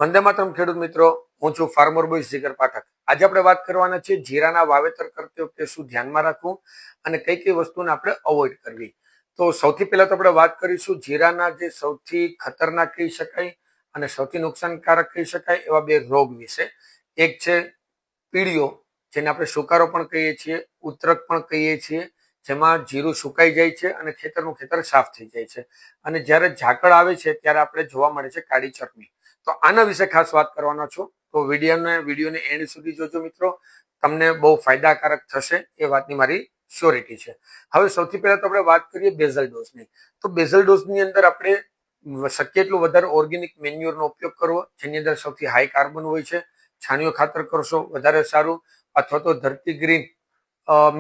વંદે માતરમ ખેડૂત મિત્રો, હું છું ફાર્મર બોય જીગર પાઠક. આજે આપણે વાત કરવાના છે જીરાના વાવેતર કરતી વખતે શું ધ્યાનમાં રાખવું અને કઈ કઈ વસ્તુને આપણે અવોઇડ કરવી. તો સૌથી પહેલા તો આપણે વાત કરીશું જીરાના જે સૌથી ખતરનાક કહી શકાય અને સૌથી નુકસાનકારક કહી શકાય એવા બે રોગ વિશે. એક છે પીળીઓ, જેને આપણે સુકારો પણ કહીએ છીએ, ઉતરક પણ કહીએ છીએ, જેમાં જીરું સુકાઈ જાય છે અને ખેતરનું ખેતર સાફ થઈ જાય છે. અને જ્યારે ઝાકળ આવે છે ત્યારે આપણે જોવા મળે છે કાળી ચરબી. તો આના વિશે ખાસ વાત કરવાનો છું. તો વિડીયોને એન્ડ સુધી જોજો મિત્રો, તમને બહુ ફાયદાકારક થશે એ વાતની મારી શ્યોરિટી છે. હવે સૌથી પહેલા તો આપણે વાત કરીએ બેઝલ ડોઝની. તો બેઝલ ડોઝની અંદર આપણે શક્ય એટલું વધારે ઓર્ગેનિક મેન્યુઅરનો ઉપયોગ કરવો, જેની અંદર સૌથી હાઈ કાર્બન હોય છે. છાણિયું ખાતર કરશો વધારે સારું, અથવા તો ધરતી ગ્રીન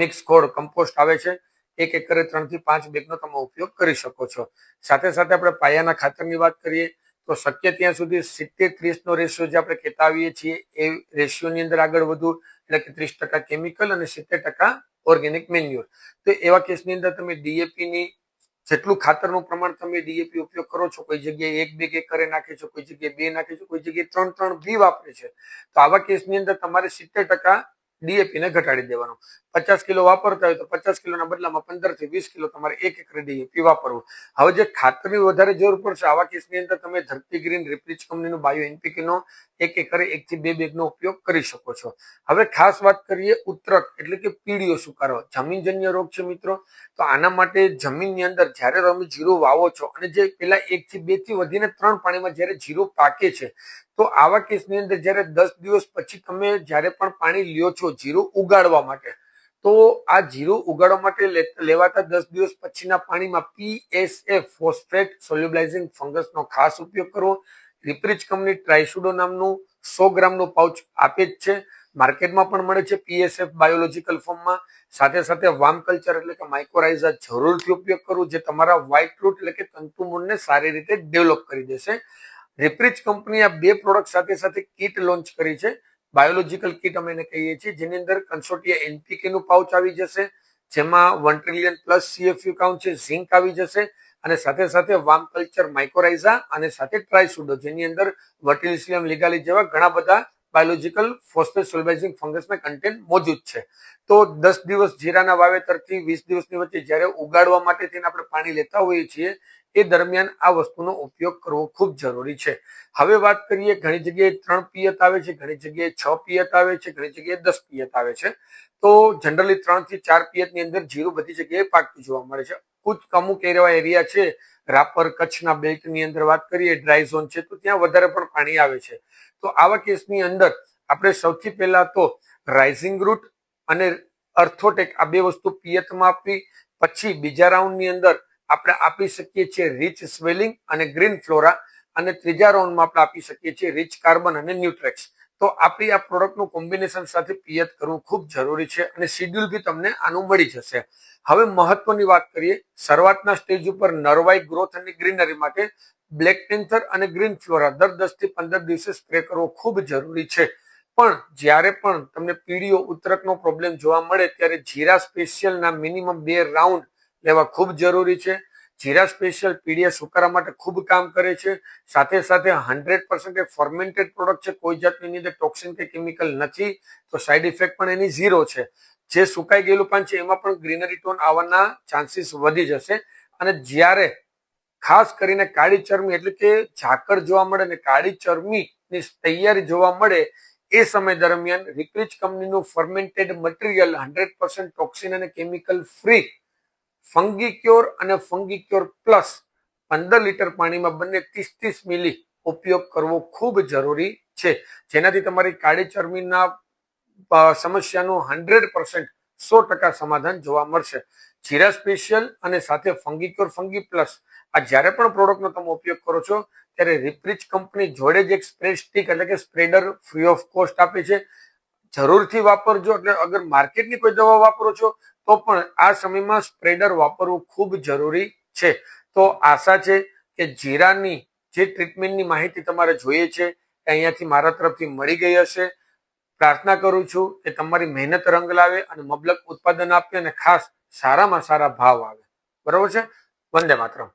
મિક્સ ખોળ કમ્પોસ્ટ આવે છે, 1 એકરે 3 થી 5 બેગનો તમે ઉપયોગ કરી શકો છો. સાથે સાથે આપણે પાયાના ખાતરની વાત કરીએ તો શક્ય ત્યાં સુધી 70-30 નો રેશિયો જે આપણે કહેતા આવીએ છીએ એ રેશિયોની અંદર આગળ વધવું, એટલે કે 30% કેમિકલ અને 70% ઓર્ગેનિક મેન્યુઅર. તો એવા કેસની અંદર તમે ડીએપીની જેટલું ખાતરનું પ્રમાણ તમે ડીએપી ઉપયોગ કરો છો, કોઈ જગ્યાએ 1 બેગ એકરે નાખે છે, કોઈ જગ્યાએ 2 નાખે છે, કોઈ જગ્યાએ 3 બી વાપરે છે. તો આવા કેસની અંદર તમારે 70% ડીએપી ને ઘટાડી દેવાનું. 50 કિલો વાપરતા હોય તો 50 કિલોના બદલામાં 15 થી 20 કિલો તમારે 1 એકરે ડીએપી વાપરવું. હવે જે ખાતરની વધારે જરૂર પડશે આવા કેસની અંદર તમે ધરતી ગ્રીન રિપ્લીચ કંપનીનું બાયો એનપીકેનો 1 એકરે 1 થી 2 બેગનો ઉપયોગ કરી શકો છો. હવે ખાસ વાત કરીએ ઉતરક એટલે કે પીળીઓ સુકારો, જમીનજન્ય રોગ છે મિત્રો. તો આના માટે જમીનની અંદર જ્યારે તમે જીરું વાવો છો અને જે પેલા 1 થી 2 થી વધીને 3 પાણીમાં જ્યારે જીરું પાકે છે, તો આવા કેસની અંદર જ્યારે 10 દિવસ પછી તમે જ્યારે પણ પાણી લ્યો છો જીરું ઉગાડવા માટે, તો આ જીરું ઉગાડવા માટે લેવાતા 10 દિવસ પછીના પાણીમાં PSF ફોસ્ફેટ સોલ્યુબલાઇઝિંગ ફંગસનો ખાસ ઉપયોગ કરવો. રિપ્રીચ કંપની ટ્રાઇસુડો નામનું 100 ગ્રામનું પાઉચ આપે જ છે, માર્કેટમાં પણ મળે છે PSF બાયોલોજીકલ ફોર્મમાં. સાથે સાથે વાર્મ કલ્ચર એટલે કે માઇકોરાઇઝા જરૂરથી ઉપયોગ કરવો, જે તમારા વ્હાઇટ રૂટ એટલે કે તંતુમૂળને સારી રીતે ડેવલપ કરી દેશે. રિપ્રીચ કંપની આ બે પ્રોડક્ટ સાથે સાથે કીટ લોન્ચ કરી છે, બાયોલોજીકલ કીટ અમે એને કહીએ છીએ, જેની અંદર કન્સોટિયા એનપીકે નું પાઉચ આવી જશે, જેમાં 1 ટ્રિલિયન પ્લસ CFU કાઉન્ટ છે, ઝિંક આવી જશે, અને સાથે સાથે વાર્મ કલ્ચર માઇકોરાઇઝા અને સાથે ટ્રાઇસુડો, જેની અંદર વર્ટિલિસિયમ લીગાલી જેવા ઘણા બધા બાયોલોજીકલ ફોસ્ફેટ સોલ્યુબલાઇઝિંગ ફંગસના કન્ટેન્ટ મોજૂદ છે. તો 10 દિવસ જીરાના વાવેતરથી 20 દિવસની વચ્ચે જ્યારે ઉગાડવા માટે થઈને આપણે પાણી લેતા હોઈએ છીએ એ દરમિયાન આ વસ્તુનો ઉપયોગ કરવો ખૂબ જરૂરી છે. હવે વાત કરીએ, ઘણી જગ્યાએ 3 પિયત આવે છે, ઘણી જગ્યાએ 6 પિયત આવે છે, ઘણી જગ્યાએ 10 પિયત આવે છે. તો જનરલી 3 થી 4 પિયતની અંદર જીરું બધી જગ્યાએ પાકતું જોવા મળે છે. અમુક એવા એરિયા છે, રાપર કચ્છના બેલ્ટની અંદર વાત કરીએ, ડ્રાય ઝોન છે, તો ત્યાં વધારે પણ પાણી આવે છે. તો આવા કેસની અંદર આપણે સૌથી પહેલા તો રાઇઝિંગ રૂટ અને અર્થોટેક આ બે વસ્તુ પિયતમાં આપવી. પછી બીજા રાઉન્ડની અંદર આપણે આપી શકીએ છીએ રીચ સ્વેલિંગ અને ગ્રીન ફ્લોરા, અને ત્રીજા રાઉન્ડમાં આપણે આપી શકીએ છીએ રીચ કાર્બન અને ન્યુટ્રેક્સ. તો આપણી આ પ્રોડક્ટનું કોમ્બિનેશન સાથે પિયત કરવું ખૂબ જરૂરી છે અને શેડ્યુલ બી તમને આનું મળી જશે. હવે મહત્વની વાત કરીએ, શરૂઆતના સ્ટેજ ઉપર નરવાઈ ગ્રોથ અને ગ્રીનરી માટે બ્લેક પેન્થર અને ગ્રીન ફ્લોરા દર 10 થી 15 દિવસે સ્પ્રે કરવો ખૂબ જરૂરી છે. પણ જ્યારે પણ તમને પીળીઓ ઉતરકનો પ્રોબ્લેમ જોવા મળે ત્યારે જીરા સ્પેશિયલના મિનિમમ 2 રાઉન્ડ લેવા ખૂબ જરૂરી છે. જીરા સ્પેશિયલ પીળિયા સુકારા માટે ખૂબ કામ કરે છે. સાથે સાથે 100% ફર્મેન્ટેડ પ્રોડક્ટ છે, કોઈ જાતની એની અંદર ટોક્સિન કે કેમિકલ નથી, તો સાઈડ ઇફેક્ટ પણ એની 0 છે. જે સુકાઈ ગયેલું પાન છે એમાં પણ ગ્રીનરી ટોન આવવાના ચાન્સીસ વધી જશે. અને જ્યારે ખાસ કરીને કાળી ચરમી એટલે કે ઝાકળ જોવા મળે ને કાળી ચરમીની તૈયારી જોવા મળે, એ સમય દરમિયાન રિપ્રીચ કંપનીનું ફર્મેન્ટેડ મટીરિયલ 100% ટોક્સિન અને કેમિકલ ફ્રી ફંગીક્યોર અને ફંગીક્યોર પ્લસ 15 લીટર પાણીમાં બંને 30-30 મિલી ઉપયોગ કરવો ખૂબ જરૂરી છે, જેનાથી તમારી કાળી ચરમીના સમસ્યાનું 100% સમાધાન જોવા મળશે. જીરા સ્પેશિયલ અને સાથે ફંગીક્યોર ફંગી પ્લસ આ જ્યારે પણ પ્રોડક્ટનો તમે ઉપયોગ કરો છો ત્યારે રિપ્રીચ કંપની જોડે જ એક સ્પ્રે સ્ટિક એટલે કે સ્પ્રેડર ફ્રી ઓફ કોસ્ટ આપે છે, જરૂરથી વાપરજો. એટલે અગર માર્કેટની કોઈ દવા વાપરો છો તો પણ આ સમયમાં સ્પ્રેડર વાપરવું ખૂબ જરૂરી છે. તો આશા છે કે જીરાની જે ટ્રીટમેન્ટની માહિતી તમારે જોઈએ છે એ અહીંયાથી મારા તરફથી મળી ગઈ હશે. પ્રાર્થના કરું છું કે તમારી મહેનત રંગ લાવે અને મબલક ઉત્પાદન આપે અને ખાસ સારામાં સારા ભાવ આવે. બરોબર છે. વંદે માતરમ.